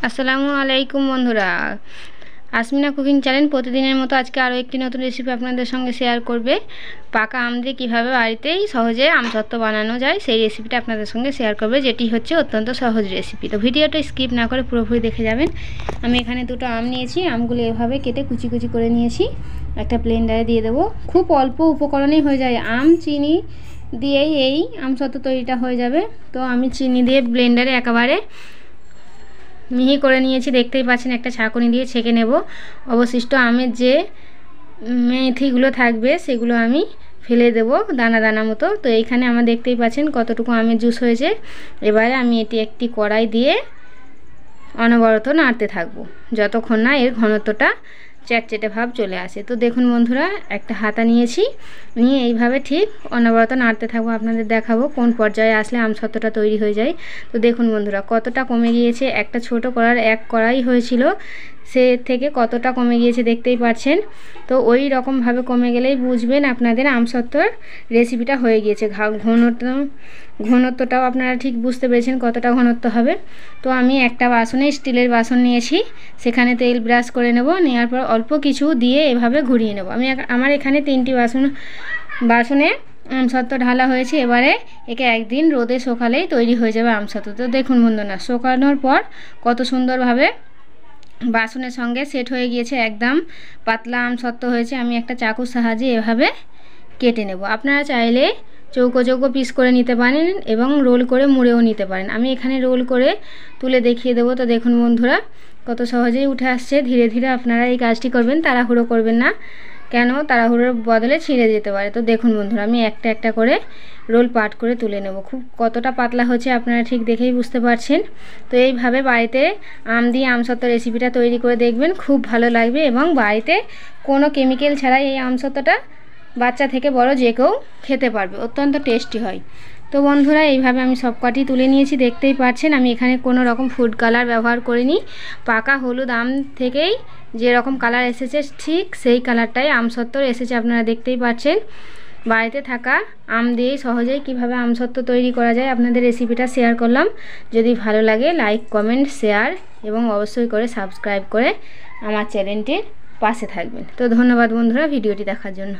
আসসালামু আলাইকুম বন্ধুরা, আসমিনা কুকিং চ্যানেল প্রতিদিনের মতো আজকে আরও একটি নতুন রেসিপি আপনাদের সঙ্গে শেয়ার করবে। পাকা আম দিয়ে কীভাবে বাড়িতেই সহজে আমসত্ত্ব বানানো যায় সেই রেসিপিটা আপনাদের সঙ্গে শেয়ার করবে, যেটি হচ্ছে অত্যন্ত সহজ রেসিপি। তো ভিডিওটা স্কিপ না করে পুরোপুরি দেখে যাবেন। আমি এখানে দুটো আম নিয়েছি, আমগুলো এভাবে কেটে কুচি কুচি করে নিয়েছি, একটা ব্লেন্ডারে দিয়ে দেবো। খুব অল্প উপকরণেই হয়ে যায়, আম চিনি দিয়েই এই আমসত্ত্ব তৈরিটা হয়ে যাবে। তো আমি চিনি দিয়ে ব্লেন্ডারে একেবারে মিহি করে নিয়েছি, দেখতেই পাচ্ছেন। একটা ছাঁকুনি দিয়ে ছেঁকে নেব। অবশিষ্ট আমের যে মেথিগুলো থাকবে সেগুলো আমি ফেলে দেব দানা দানা মতো। তো এইখানে আমার দেখতেই পাচ্ছেন কতটুকু আমের জুস হয়েছে। এবারে আমি এটি একটি কড়াই দিয়ে অনবরত নাড়তে থাকবো যতক্ষণ না এর ঘনত্বটা চ্যাটচেটে ভাব চলে আসে। তো দেখুন বন্ধুরা, একটা হাতা নিয়েছি, নিয়ে এইভাবে ঠিক অনবরত নাড়তে থাকবো। আপনাদের দেখাবো কোন পর্যায়ে আসলে আমসত্ত্বটা তৈরি হয়ে যায়। তো দেখুন বন্ধুরা, কতটা কমে গিয়েছে। একটা ছোট কড়ার এক কড়াই হয়েছিল, সে থেকে কতটা কমে গিয়েছে দেখতেই পাচ্ছেন। তো ওই রকমভাবে কমে গেলেই বুঝবেন আপনাদের আমসত্ত্বর রেসিপিটা হয়ে গিয়েছে। ঘনত্বটাও আপনারা ঠিক বুঝতে পেরেছেন কতটা ঘনত্ব হবে। তো আমি একটা বাসনে, স্টিলের বাসন নিয়েছি, সেখানে তেল ব্রাশ করে নেব। নেওয়ার পর অল্প কিছু দিয়ে এভাবে ঘুরিয়ে নেব। আমার এখানে 3টি বাসনে আমসত্ত্ব ঢালা হয়েছে। এবারে একে একদিন রোদে শুকালেই তৈরি হয়ে যাবে আমসত্ত্ব। তো দেখুন বন্ধুরা, শুকানোর পর কত সুন্দরভাবে বাসনের সঙ্গে সেট হয়ে গিয়েছে, একদম পাতলা আমসত্ত্ব হয়েছে। আমি একটা চাকুর সাহায্যে এভাবে কেটে নেব। আপনারা চাইলে চৌকো চৌকো পিস করে নিতে পারেন এবং রোল করে মুড়েও নিতে পারেন। আমি এখানে রোল করে তুলে দেখিয়ে দেবো। তো দেখুন বন্ধুরা, কত সহজেই উঠে আসছে। ধীরে ধীরে আপনারা এই কাজটি করবেন, তাড়াহুড়ো করবেন না, কেন তাড়াহুড়োর বদলে ছিঁড়ে যেতে পারে। তো দেখুন বন্ধুরা, আমি একটা একটা করে রোল পাট করে তুলে নেব। খুব কতটা পাতলা হচ্ছে আপনারা ঠিক দেখেই বুঝতে পারছেন। তো এইভাবে বাড়িতে আম দিয়ে আমসত্ত্ব রেসিপিটা তৈরি করে দেখবেন, খুব ভালো লাগবে। এবং বাড়িতে কোনো কেমিক্যাল ছাড়াই এই আমসত্ত্বটা বাচ্চা থেকে বড় যে কেউ খেতে পারবে, অত্যন্ত টেস্টি হয়। তো বন্ধুরা, এইভাবে আমি সব কটি তুলে নিয়েছি, দেখতেই পাচ্ছেন। আমি এখানে কোনো রকম ফুড কালার ব্যবহার করিনি। পাকা হলুদ আম থেকেই যেরকম কালার এসেছে ঠিক সেই কালারটাই আমসত্ত্বর এসেছে, আপনারা দেখতেই পাচ্ছেন। বাড়িতে থাকা আম দিয়েই সহজেই কিভাবে আমসত্ত্ব তৈরি করা যায় আপনাদের রেসিপিটা শেয়ার করলাম। যদি ভালো লাগে লাইক, কমেন্ট, শেয়ার এবং অবশ্যই করে সাবস্ক্রাইব করে আমার চ্যানেলটির পাশে থাকবেন। তো ধন্যবাদ বন্ধুরা ভিডিওটি দেখার জন্য।